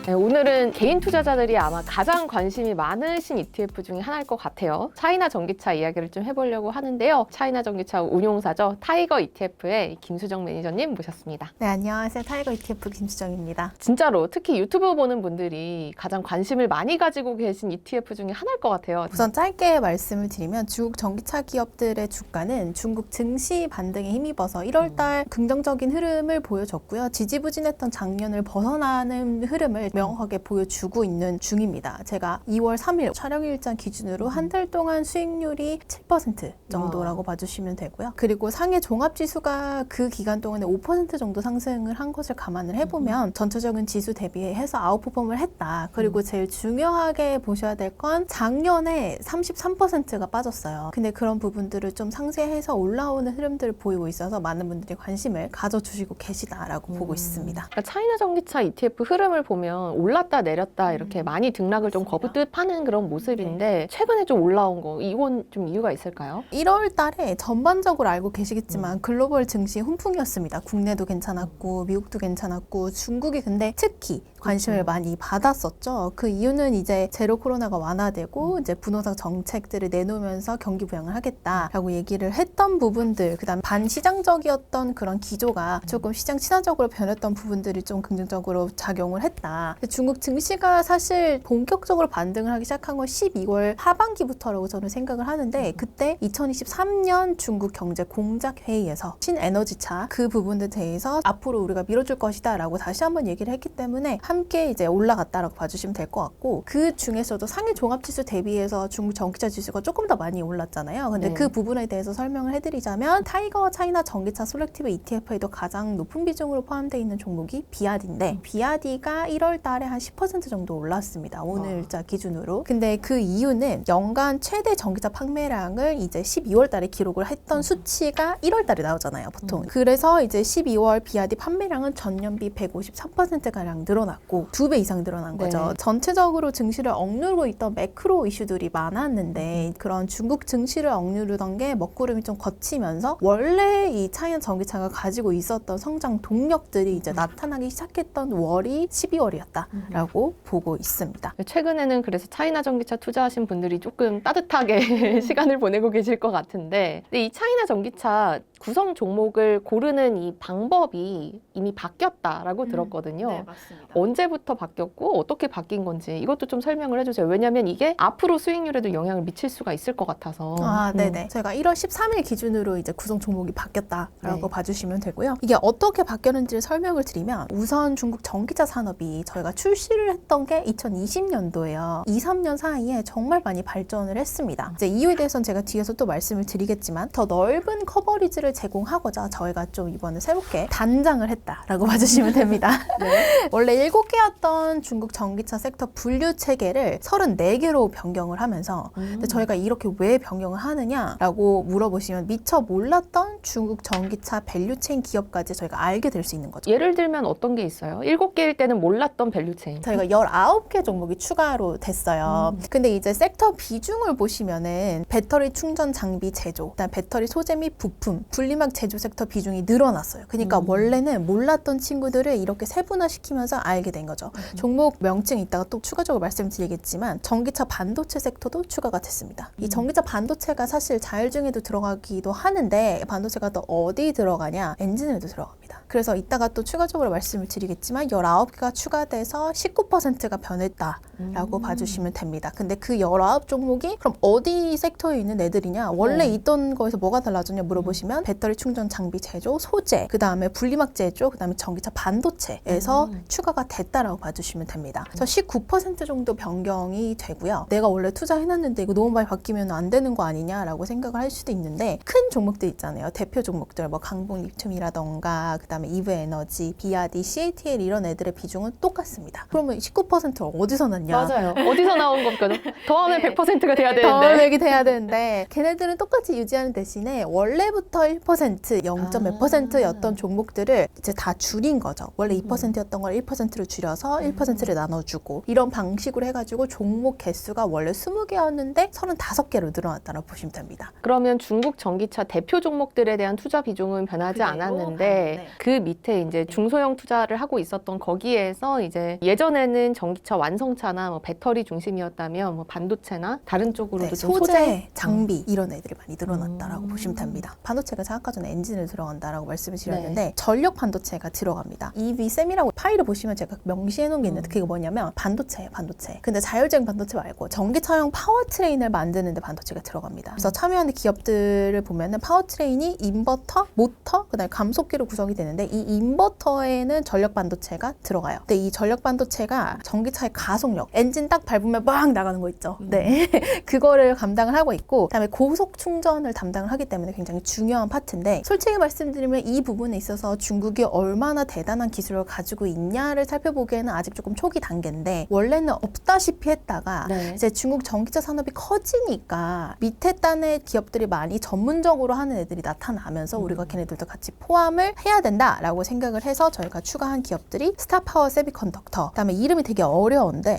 네, 오늘은 개인 투자자들이 아마 가장 관심이 많으신 ETF 중에 하나일 것 같아요. 차이나 전기차 이야기를 좀 해보려고 하는데요. 차이나 전기차 운용사죠. 타이거 ETF의 김수정 매니저님 모셨습니다. 네, 안녕하세요. 타이거 ETF 김수정입니다. 진짜로 특히 유튜브 보는 분들이 가장 관심을 많이 가지고 계신 ETF 중에 하나일 것 같아요. 우선 짧게 말씀을 드리면 중국 전기차 기업들의 주가는 중국 증시 반등에 힘입어서 1월달 긍정적인 흐름을 보여줬고요. 지지부진했던 작년을 벗어나는 흐름을 명확하게 보여주고 있는 중입니다. 제가 2월 3일 촬영일자 기준으로 한 달 동안 수익률이 7% 정도라고 봐주시면 되고요. 그리고 상해 종합지수가 그 기간 동안에 5% 정도 상승을 한 것을 감안을 해보면 전체적인 지수 대비해서 아웃퍼폼을 했다. 그리고 제일 중요하게 보셔야 될 건 작년에 33%가 빠졌어요. 근데 그런 부분들을 좀 상쇄해서 올라오는 흐름들을 보이고 있어서 많은 분들이 관심을 가져주시고 계시다라고 보고 있습니다. 그러니까 차이나 전기차 ETF 흐름을 보면 올랐다 내렸다 이렇게 많이 등락을 좀 거듭하는 그런 모습인데 최근에 좀 올라온 거 이건 좀 이유가 있을까요? 1월 달에 전반적으로 알고 계시겠지만 글로벌 증시 훈풍이었습니다. 국내도 괜찮았고 미국도 괜찮았고 중국이 근데 특히 관심을 많이 받았었죠. 그 이유는 이제 제로 코로나가 완화되고 이제 부동산 정책들을 내놓으면서 경기 부양을 하겠다라고 얘기를 했던 부분들, 그다음 반시장적이었던 그런 기조가 조금 시장 친화적으로 변했던 부분들이 좀 긍정적으로 작용을 했다. 중국 증시가 사실 본격적으로 반등을 하기 시작한 건 12월 하반기부터라고 저는 생각을 하는데 그때 2023년 중국 경제 공작 회의에서 신에너지차 그 부분에 대해서 앞으로 우리가 밀어줄 것이다 라고 다시 한번 얘기를 했기 때문에 함께 이제 올라갔다라고 봐주시면 될 것 같고 그 중에서도 상해 종합지수 대비해서 중국 전기차 지수가 조금 더 많이 올랐잖아요. 근데 그 부분에 대해서 설명을 해드리자면 타이거 차이나 전기차 솔렉티브 ETF에도 가장 높은 비중으로 포함되어 있는 종목이 비아디인데 비아디가 1월 달에 한 10% 정도 올랐습니다. 오늘자 기준으로. 근데 그 이유는 연간 최대 전기차 판매량을 이제 12월 달에 기록을 했던 수치가 1월 달에 나오잖아요, 보통. 그래서 이제 12월 비아디 판매량은 전년비 153%가량 늘어났고 2배 이상 늘어난 거죠. 네. 전체적으로 증시를 억누르고 있던 매크로 이슈들이 많았는데 그런 중국 증시를 억누르던 게 먹구름이 좀 거치면서 원래 이 차이나 전기차가 가지고 있었던 성장 동력들이 이제 나타나기 시작했던 월이 12월이었다라고 보고 있습니다. 최근에는 그래서 차이나 전기차 투자하신 분들이 조금 따뜻하게 시간을 보내고 계실 것 같은데 근데 이 차이나 전기차 구성 종목을 고르는 이 방법이 이미 바뀌었다라고 들었거든요. 네, 맞습니다. 언제부터 바뀌었고 어떻게 바뀐 건지 이것도 좀 설명을 해주세요. 왜냐하면 이게 앞으로 수익률에도 영향을 미칠 수가 있을 것 같아서. 네네. 저희가 1월 13일 기준으로 이제 구성 종목이 바뀌었다라고 네. 봐주시면 되고요. 이게 어떻게 바뀌었는지를 설명을 드리면 우선 중국 전기차 산업이 저희가 출시를 했던 게 2020년도예요. 2, 3년 사이에 정말 많이 발전을 했습니다. 이제 이유에 대해서는 제가 뒤에서 또 말씀을 드리겠지만 더 넓은 커버리지를 제공하고자 저희가 좀 이번에 새롭게 단장을 했다라고 봐주시면 됩니다. 네. 원래 7개였던 중국 전기차 섹터 분류 체계를 34개로 변경을 하면서 근데 저희가 이렇게 왜 변경을 하느냐라고 물어보시면 미처 몰랐던 중국 전기차 밸류체인 기업까지 저희가 알게 될 수 있는 거죠. 예를 들면 어떤 게 있어요? 7개일 때는 몰랐던 밸류체인. 저희가 19개 종목이 추가로 됐어요. 근데 이제 섹터 비중을 보시면은 배터리 충전 장비 제조, 그다음 배터리 소재 및 부품, 분리막 제조 섹터 비중이 늘어났어요. 그러니까 원래는 몰랐던 친구들을 이렇게 세분화시키면서 알게 된 거죠. 종목 명칭 이따가 또 추가적으로 말씀드리겠지만 전기차 반도체 섹터도 추가가 됐습니다. 이 전기차 반도체가 사실 자율주행에도 들어가기도 하는데 반도체가 또 어디 들어가냐? 엔진에도 들어갑니다. 그래서 이따가 또 추가적으로 말씀을 드리겠지만 19개가 추가돼서 19%가 변했다라고 봐주시면 됩니다. 근데 그 19종목이 그럼 어디 섹터에 있는 애들이냐? 원래 있던 거에서 뭐가 달라졌냐 물어보시면 배터리 충전 장비 제조, 소재, 그 다음에 분리막 제조, 그 다음에 전기차 반도체에서 추가가 됐다라고 봐주시면 됩니다. 그래서 19% 정도 변경이 되고요. 내가 원래 투자해놨는데 이거 너무 많이 바뀌면 안 되는 거 아니냐라고 생각을 할 수도 있는데 큰 종목들 있잖아요. 대표 종목들 뭐 강북 리튬이라던가 그 다음에 이브 에너지, 비아디, CATL 이런 애들의 비중은 똑같습니다. 그러면 19%가 어디서 났냐? 맞아요. 어디서 나온 겁니까? 더하면 100%가 돼야 되는데. 더하기 돼야 되는데 걔네들은 똑같이 유지하는 대신에 원래부터 1%, 0.몇%였던 종목들을 이제 다 줄인 거죠. 원래 2%였던 걸 1%로 1%로 줄여서 1%를 나눠주고 이런 방식으로 해가지고 종목 개수가 원래 20개였는데 35개로 늘어났다고 보시면 됩니다. 그러면 중국 전기차 대표 종목들에 대한 투자 비중은 변하지 그대로 않았는데 가는데. 그 밑에 이제 중소형 투자를 하고 있었던 거기에서 이제 예전에는 전기차 완성차나 뭐 배터리 중심이었다면 뭐 반도체나 다른 쪽으로도 네, 좀 소재, 장비 이런 애들이 많이 늘어났다라고 음. 보시면 됩니다. 반도체가 제가 아까 전에 엔진을 들어간다라고 말씀을 드렸는데 전력 반도체가 들어갑니다. EV 셈이라고 파일을 보시면 제가 명시해 놓은 게 있는데 그게 뭐냐면 반도체예요, 반도체. 근데 자율주행 반도체 말고 전기차용 파워트레인을 만드는데 반도체가 들어갑니다. 그래서 참여하는 기업들을 보면은 파워트레인이 인버터, 모터, 그다음에 감속기로 구성이 되는데 이 인버터에는 전력 반도체가 들어가요. 근데 이 전력 반도체가 전기차의 가속력, 엔진 딱 밟으면 막 나가는 거 있죠. 네, 그거를 감당을 하고 있고, 그다음에 고속 충전을 담당을 하기 때문에 굉장히 중요한 파트인데, 솔직히 말씀드리면 이 부분에 있어서 중국이 얼마나 대단한 기술을 가지고 있냐를 살펴보기에는 아직 조금 초기 단계인데, 원래는 없다시피 했다가 네. 이제 중국 전기차 산업이 커지니까 밑에 단의 기업들이 많이 전문적으로 하는 애들이 나타나면서 우리가 걔네들도 같이 포함을 해야 된다라고 생각을 해서 저희가 추가한 기업들이 스타파워 세미컨덕터, 그다음에 이름이 되게 어려운데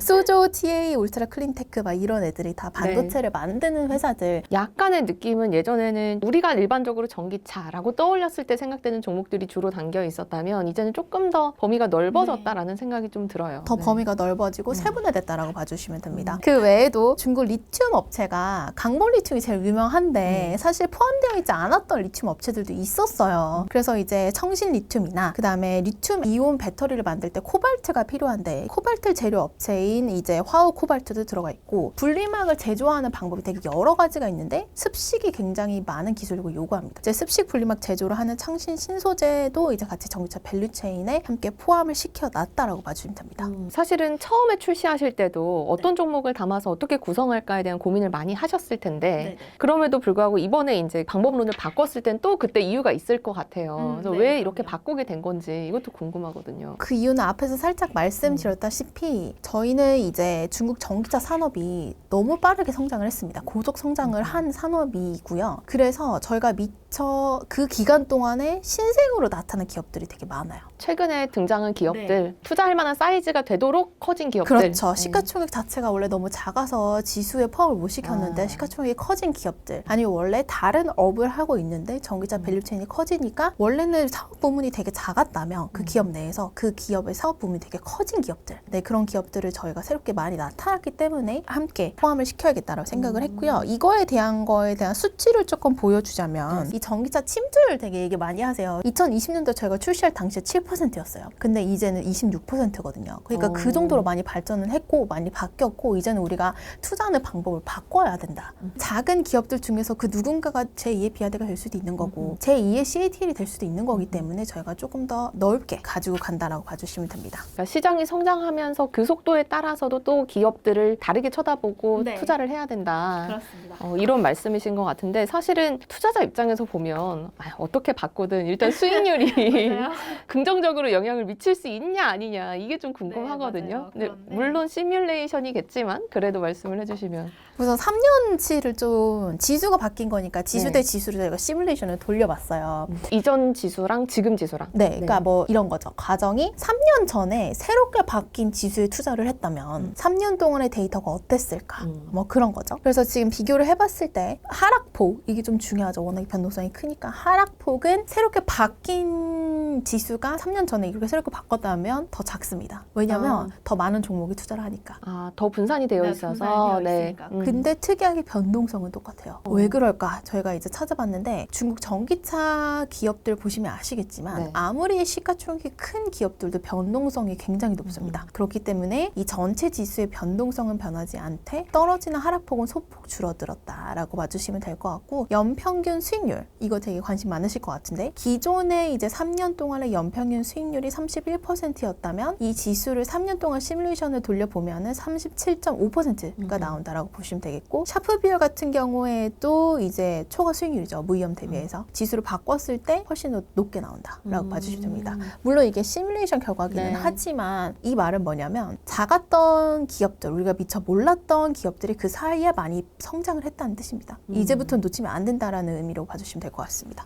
수조, TA, 울트라 클린테크 막 이런 애들이 다 반도체를 만드는 회사들. 약간의 느낌은 예전에는 우리가 일반적으로 전기차라고 떠올렸을 때 생각되는 종목들이 주로 담겨 있었다면 이제는 조금 더 범위가 넓어졌다라는 생각이 좀 들어요. 더 네. 범위가 넓어지고 세분화됐다라고 봐주시면 됩니다. 그 외에도 중국 리튬 업체가 강본 리튬이 제일 유명한데 사실 포함되어 있지 않았던 리튬 업체들도 있었어요. 그래서 이제 청신 리튬이나 그 다음에 리튬 이온 배터리를 만들 때 코발트가 필요한데 코발트 재료 업체인 이제 화우 코발트도 들어가 있고, 분리막을 제조하는 방법이 되게 여러 가지가 있는데 습식이 굉장히 많은 기술을 요구합니다. 이제 습식 분리막 제조를 하는 창신 신소재도 이제 같이 전기차 밸류체인에 함께 포함을 시켜놨다라고 봐주시면 됩니다. 사실은 처음에 출시하실 때도 어떤 종목을 담아서 어떻게 구성할까에 대한 고민을 많이 하셨을 텐데 그럼에도 불구하고 이번에 이제 방법론을 바꿨을 땐 또 그때 이유가 있을 것 같아요. 그래서 왜 이렇게 바꾸게 된 건지 이것도 궁금하거든요. 그 이유는 앞에서 살짝 말씀드렸다시피 저희는 이제 중국 전기차 산업이 너무 빠르게 성장을 했습니다. 고속 성장을 한 산업이고요. 그래서 저희가 미처 그 기간 동안에 신생으로 나타난 기업들이 되게 많아요. 최근에 등장한 기업들, 투자할 만한 사이즈가 되도록 커진 기업들. 그렇죠. 시가총액 자체가 원래 너무 작아서 지수에 포함을 못 시켰는데 시가총액이 커진 기업들, 아니면 원래 다른 업을 하고 있는데 전기차 밸류체인이 커지니까 원래는 사업 부문이 되게 작았다면 그 기업 내에서 그 기업의 사업 부문이 되게 커진 기업들, 네, 그런 기업들을 저희가 새롭게 많이 나타났기 때문에 함께 포함을 시켜야겠다라고 생각을 했고요. 이거에 대한 수치를 조금 보여주자면 이 전기차 침투율 되게 얘기 많이 하세요. 2020년도 저희가 출시할 당시에 7%였어요. 근데 이제는 26%거든요. 그러니까 그 정도로 많이 발전을 했고 많이 바뀌었고, 이제는 우리가 투자하는 방법을 바꿔야 된다. 작은 기업들 중에서 그 누군가가 제2의 비아대가 될 수도 있는 거고 제2의 CATL이 될 수도 있는 거기 때문에 저희가 조금 더 넓게 가지고 간다라고 봐주시면 됩니다. 그러니까 시장이 성장하면서 그 속도에 따라서도 또 기업들을 다르게 쳐다보고 투자를 해야 된다. 그렇습니다. 이런 말씀이신 것 같은데, 사실은 투자자 입장에서 보면 어떻게 바꾸든 일단 수익률이 긍정적으로 영향을 미칠 수 있냐 아니냐 이게 좀 궁금하거든요. 근데 물론 시뮬레이션이겠지만 그래도 말씀을 해주시면. 우선 3년치를 좀 지수가 바뀐 거니까 지수 대 지수로 저희가 시뮬레이션을 돌려봤어요. 이전 지수랑 지금 지수랑. 네, 그러니까 뭐 이런 거죠. 과정이 3년 전에 새롭게 바뀐 지수에 투자를 했다면 3년 동안의 데이터가 어땠을까? 뭐 그런 거죠. 그래서 지금 비교를 해봤을 때 하락폭, 이게 좀 중요하죠. 워낙 변동성이 크니까 하락폭은 새롭게 바뀐 지수가 3년 전에 이렇게 새롭게 바꿨다면 더 작습니다. 왜냐하면 더 많은 종목이 투자를 하니까. 더 분산이 되어 있어서. 네. 근데 특이하게 변동성은 똑같아요. 왜 그럴까? 저희가 이제 찾아봤는데 중국 전기차 기업들 보시면 아시겠지만 아무리 시가총액이 큰 기업들도 변동성이 굉장히 높습니다. 그렇기 때문에 이 전체 지수의 변동성은 변하지 않되 떨어지는 하락폭은 소폭 줄어들었다라고 봐주시면 될 것 같고, 연평균 수익률, 이거 되게 관심 많으실 것 같은데 기존에 이제 3년 동안의 연평균 수익률이 31%였다면 이 지수를 3년 동안 시뮬레이션을 돌려보면은 37.5%가 나온다라고 보시면 되겠고, 샤프 비율 같은 경우에도 이제 초과 수익률이죠. 무위험 대비해서 지수를 바꿨을 때 훨씬 더 높게 나온다라고 봐주시면 됩니다. 물론 이게 시뮬레이션 결과기는 하지만 이 말은 뭐냐면 작았던 기업들, 우리가 미처 몰랐던 기업들이 그 사이에 많이 성장을 했다는 뜻입니다. 이제부터 놓치면 안 된다라는 의미로 봐주시면 될 것 같습니다.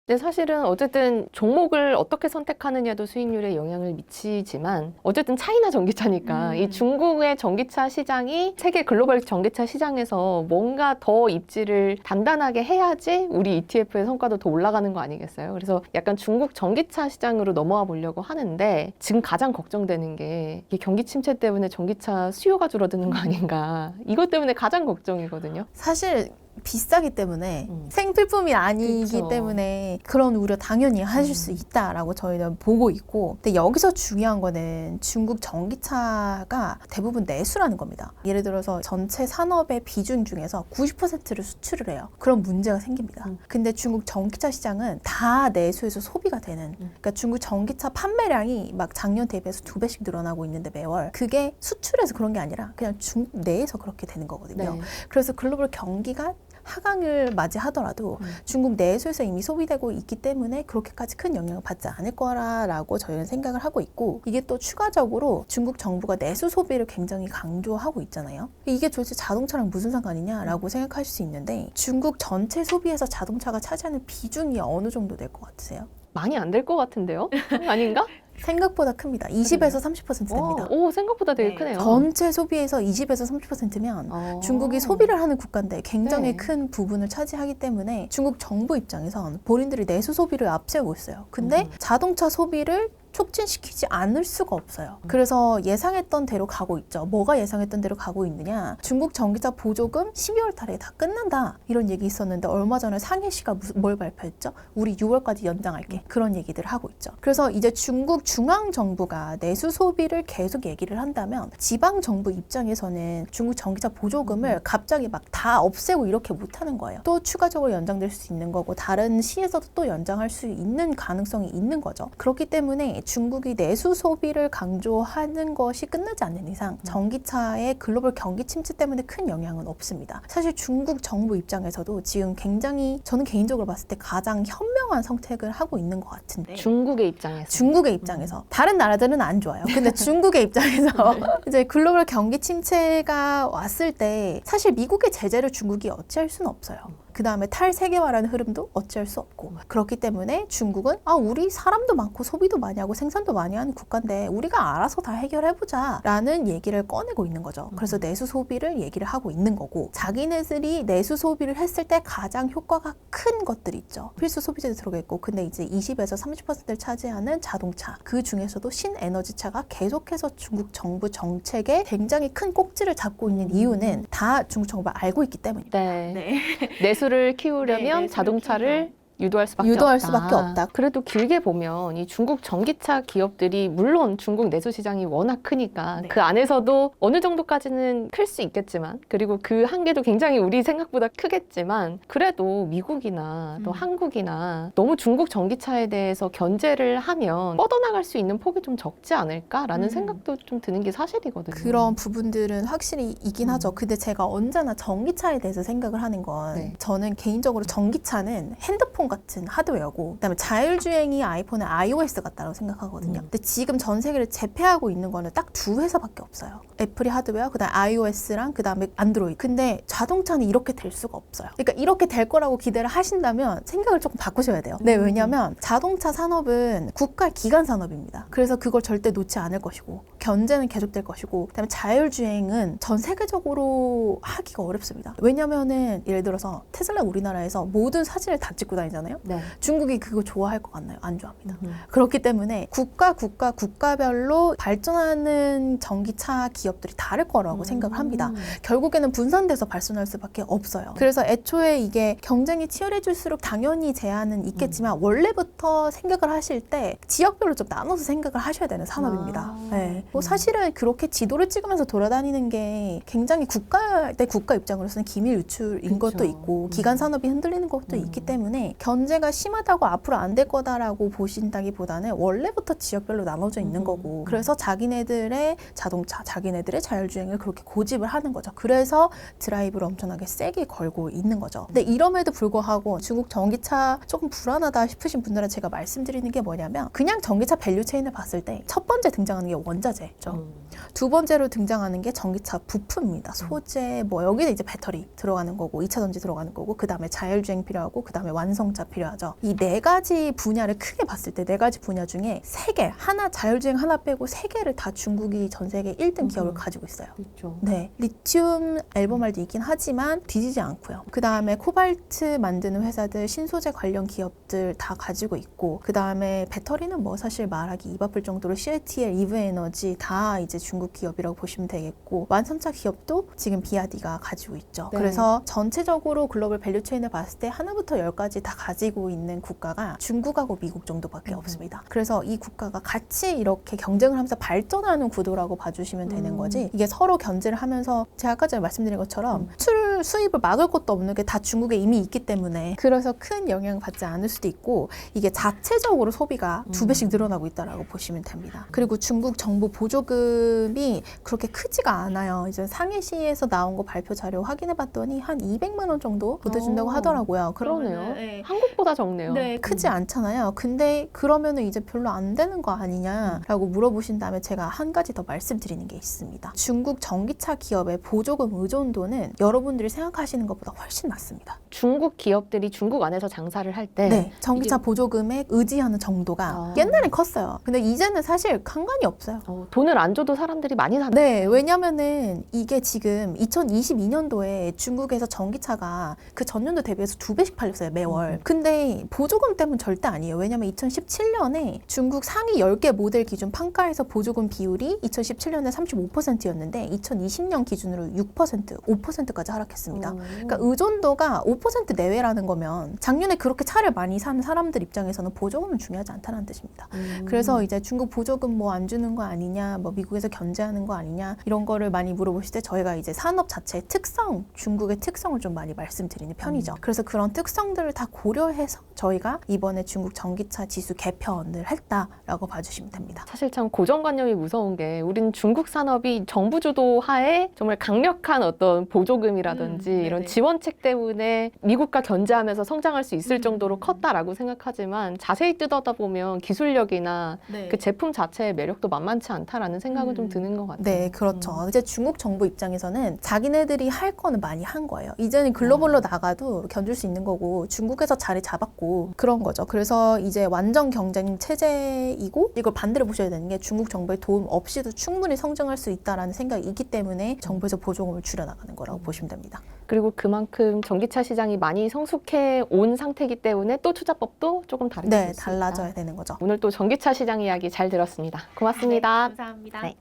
근데 사실은 어쨌든 종목을 어떻게 선택하느냐도 수익률에 영향을 미치지만 어쨌든 차이나 전기차니까 이 중국의 전기차 시장이 세계 글로벌 전기차 시장에서 뭔가 더 입지를 단단하게 해야지 우리 ETF의 성과도 더 올라가는 거 아니겠어요? 그래서 약간 중국 전기차 시장으로 넘어와 보려고 하는데 지금 가장 걱정되는 게 이게 경기 침체 때문에 전기차 수요가 줄어드는 거 아닌가. 이것 때문에 가장 걱정이거든요. 사실 비싸기 때문에 생필품이 아니기 그쵸. 때문에 그런 우려 당연히 하실 수 있다라고 저희는 보고 있고, 근데 여기서 중요한 거는 중국 전기차가 대부분 내수라는 겁니다. 예를 들어서 전체 산업의 비중 중에서 90%를 수출을 해요. 그런 문제가 생깁니다. 근데 중국 전기차 시장은 다 내수에서 소비가 되는, 그러니까 중국 전기차 판매량이 막 작년 대비해서 2배씩 늘어나고 있는데 매월 그게 수출해서 그런 게 아니라 그냥 중국 내에서 그렇게 되는 거거든요. 네. 그래서 글로벌 경기가 하강을 맞이하더라도 중국 내수에서 이미 소비되고 있기 때문에 그렇게까지 큰 영향을 받지 않을 거라고 저희는 생각을 하고 있고, 이게 또 추가적으로 중국 정부가 내수 소비를 굉장히 강조하고 있잖아요. 이게 도대체 자동차랑 무슨 상관이냐라고 생각하실 수 있는데, 중국 전체 소비에서 자동차가 차지하는 비중이 어느 정도 될 것 같으세요? 많이 안 될 것 같은데요? 아닌가? 생각보다 큽니다. 20에서 30% 됩니다. 오, 생각보다 되게 크네요. 전체 소비에서 20에서 30%면 중국이 소비를 하는 국가인데 굉장히 네. 큰 부분을 차지하기 때문에 중국 정부 입장에선 본인들이 내수 소비를 앞세우고 있어요. 근데 자동차 소비를 촉진시키지 않을 수가 없어요. 그래서 예상했던 대로 가고 있죠. 뭐가 예상했던 대로 가고 있느냐. 중국 전기차 보조금 12월 달에 다 끝난다. 이런 얘기 있었는데 얼마 전에 상해시가 뭘 발표했죠? 우리 6월까지 연장할게. 그런 얘기들을 하고 있죠. 그래서 이제 중국 중앙정부가 내수 소비를 계속 얘기를 한다면 지방정부 입장에서는 중국 전기차 보조금을 갑자기 막 다 없애고 이렇게 못하는 거예요. 또 추가적으로 연장될 수 있는 거고 다른 시에서도 또 연장할 수 있는 가능성이 있는 거죠. 그렇기 때문에 중국이 내수 소비를 강조하는 것이 끝나지 않는 이상 전기차의 글로벌 경기 침체 때문에 큰 영향은 없습니다. 사실 중국 정부 입장에서도 지금 굉장히 저는 개인적으로 봤을 때 가장 현명한 선택을 하고 있는 것 같은데, 중국의 입장에서. 중국의 입장에서 다른 나라들은 안 좋아요. 근데 중국의 입장에서 이제 글로벌 경기 침체가 왔을 때 사실 미국의 제재를 중국이 어찌할 수는 없어요. 그 다음에 탈세계화라는 흐름도 어찌할 수 없고, 그렇기 때문에 중국은 우리 사람도 많고 소비도 많이 하고 생산도 많이 하는 국가인데 우리가 알아서 다 해결해보자 라는 얘기를 꺼내고 있는 거죠. 그래서 내수 소비를 얘기를 하고 있는 거고, 자기네들이 내수 소비를 했을 때 가장 효과가 큰 것들이 있죠. 필수 소비재도 들어가 있고, 근데 이제 20에서 30%를 차지하는 자동차, 그 중에서도 신에너지차가 계속해서 중국 정부 정책에 굉장히 큰 꼭지를 잡고 있는 이유는 다 중국 정부가 알고 있기 때문입니다. 네. 내수를 키우려면 내수를 자동차를 유도할 유도할 수밖에 수밖에 없다. 그래도 길게 보면 이 중국 전기차 기업들이 물론 중국 내수 시장이 워낙 크니까 그 안에서도 어느 정도까지는 클 수 있겠지만, 그리고 그 한계도 굉장히 우리 생각보다 크겠지만, 그래도 미국이나 또 한국이나 너무 중국 전기차에 대해서 견제를 하면 뻗어나갈 수 있는 폭이 좀 적지 않을까라는 생각도 좀 드는 게 사실이거든요. 그런 부분들은 확실히 있긴 하죠. 근데 제가 언제나 전기차에 대해서 생각을 하는 건, 저는 개인적으로 전기차는 핸드폰 같은 하드웨어고, 그다음에 자율주행이 아이폰의 iOS 같다고 생각하거든요. 근데 지금 전 세계를 제패하고 있는 거는 딱 두 회사밖에 없어요. 애플이 하드웨어, 그다음에 iOS랑 그다음에 안드로이드. 근데 자동차는 이렇게 될 수가 없어요. 그러니까 이렇게 될 거라고 기대를 하신다면 생각을 조금 바꾸셔야 돼요. 네, 왜냐하면 자동차 산업은 국가 기간 산업입니다. 그래서 그걸 절대 놓지 않을 것이고, 견제는 계속될 것이고, 그다음에 자율주행은 전 세계적으로 하기가 어렵습니다. 왜냐면은 예를 들어서 테슬라 우리나라에서 모든 사진을 다 찍고 다니잖아요. 네. 중국이 그거 좋아할 것 같나요? 안 좋아합니다. 그렇기 때문에 국가별로 발전하는 전기차 기업들이 다를 거라고 생각을 합니다. 결국에는 분산돼서 발전할 수밖에 없어요. 그래서 애초에 이게 경쟁이 치열해질수록 당연히 제한은 있겠지만 원래부터 생각을 하실 때 지역별로 좀 나눠서 생각을 하셔야 되는 산업입니다. 네. 뭐 사실은 그렇게 지도를 찍으면서 돌아다니는 게 굉장히 국가 입장으로서는 기밀 유출인 것도 있고 기간 산업이 흔들리는 것도 있기 때문에 견제가 심하다고 앞으로 안 될 거다라고 보신다기보다는 원래부터 지역별로 나눠져 있는 거고, 그래서 자기네들의 자동차, 자기네들의 자율주행을 그렇게 고집을 하는 거죠. 그래서 드라이브를 엄청나게 세게 걸고 있는 거죠. 근데 이럼에도 불구하고 중국 전기차 조금 불안하다 싶으신 분들은 제가 말씀드리는 게 뭐냐면, 그냥 전기차 밸류체인을 봤을 때 첫 번째 등장하는 게 원자재죠. 두 번째로 등장하는 게 전기차 부품입니다. 소재, 뭐 여기는 이제 배터리 들어가는 거고 2차 전지 들어가는 거고, 그 다음에 자율주행 필요하고, 그 다음에 완성차 자동차 필요하죠. 이 네 가지 분야를 크게 봤을 때 네 가지 분야 중에 세 개, 하나 자율주행 하나 빼고 세 개를 다 중국이 전 세계 1등 기업을 가지고 있어요. 그렇죠. 네, 리튬 앨범알도 있긴 하지만 뒤지지 않고요. 그 다음에 코발트 만드는 회사들, 신소재 관련 기업들 다 가지고 있고, 그 다음에 배터리는 뭐 사실 말하기 입 아플 정도로 CATL, 이브에너지 다 이제 중국 기업이라고 보시면 되겠고, 완성차 기업도 지금 비아디가 가지고 있죠. 네. 그래서 전체적으로 글로벌 밸류체인을 봤을 때 하나부터 열까지 다 가지고 있는 국가가 중국하고 미국 정도밖에 없습니다. 그래서 이 국가가 같이 이렇게 경쟁을 하면서 발전하는 구도라고 봐주시면 되는 거지, 이게 서로 견제를 하면서 제가 아까 전에 말씀드린 것처럼 출 수입을 막을 것도 없는 게 다 중국에 이미 있기 때문에 그래서 큰 영향을 받지 않을 수도 있고, 이게 자체적으로 소비가 2배씩 늘어나고 있다라고 보시면 됩니다. 그리고 중국 정부 보조금이 그렇게 크지가 않아요. 이제 상해시에서 나온 거 발표 자료 확인해 봤더니 한 200만 원 정도 보태준다고 하더라고요. 그러네요. 그러면은, 네. 한국보다 적네요. 네, 크지 않잖아요. 근데 그러면은 이제 별로 안 되는 거 아니냐라고 물어보신 다음에 제가 한 가지 더 말씀드리는 게 있습니다. 중국 전기차 기업의 보조금 의존도는 여러분들이 생각하시는 것보다 훨씬 낮습니다. 중국 기업들이 중국 안에서 장사를 할 때 네, 전기차 보조금에 의지하는 정도가 옛날엔 컸어요. 근데 이제는 사실 상관이 없어요. 돈을 안 줘도 사람들이 많이 사는. 네, 왜냐면은 이게 지금 2022년도에 중국에서 전기차가 그 전년도 대비해서 2배씩 팔렸어요, 매월. 근데 보조금 때문에 절대 아니에요. 왜냐면 2017년에 중국 상위 10개 모델 기준 판가에서 보조금 비율이 2017년에 35%였는데 2020년 기준으로 6%, 5%까지 하락했습니다. 그러니까 의존도가 5% 내외라는 거면 작년에 그렇게 차를 많이 산 사람들 입장에서는 보조금은 중요하지 않다는 뜻입니다. 그래서 이제 중국 보조금 뭐 안 주는 거 아니냐, 뭐 미국에서 견제하는 거 아니냐, 이런 거를 많이 물어보실 때 저희가 이제 산업 자체의 특성, 중국의 특성을 좀 많이 말씀드리는 편이죠. 그래서 그런 특성들을 다 고려해서 저희가 이번에 중국 전기차 지수 개편을 했다라고 봐주시면 됩니다. 사실 참 고정관념이 무서운 게, 우린 중국 산업이 정부 주도 하에 정말 강력한 어떤 보조금이라든지 이런 네네. 지원책 때문에 미국과 견제하면서 성장할 수 있을 정도로 컸다라고 생각하지만, 자세히 뜯어보면 기술력이나 네. 그 제품 자체의 매력도 만만치 않다라는 생각은 좀 드는 것 같아요. 네, 그렇죠. 이제 중국 정부 입장에서는 자기네들이 할 거는 많이 한 거예요. 이제는 글로벌로 나가도 견줄 수 있는 거고, 중국에서 자리 잡았고 그런 거죠. 그래서 이제 완전 경쟁 체제이고, 이걸 반대로 보셔야 되는 게 중국 정부의 도움 없이도 충분히 성장할 수 있다라는 생각이 있기 때문에 정부에서 보조금을 줄여나가는 거라고 보시면 됩니다. 그리고 그만큼 전기차 시장이 많이 성숙해 온 상태이기 때문에 또 투자법도 조금 다르게 네, 될 수 달라져야 있다. 되는 거죠. 오늘 또 전기차 시장 이야기 잘 들었습니다. 고맙습니다. 감사합니다. 네.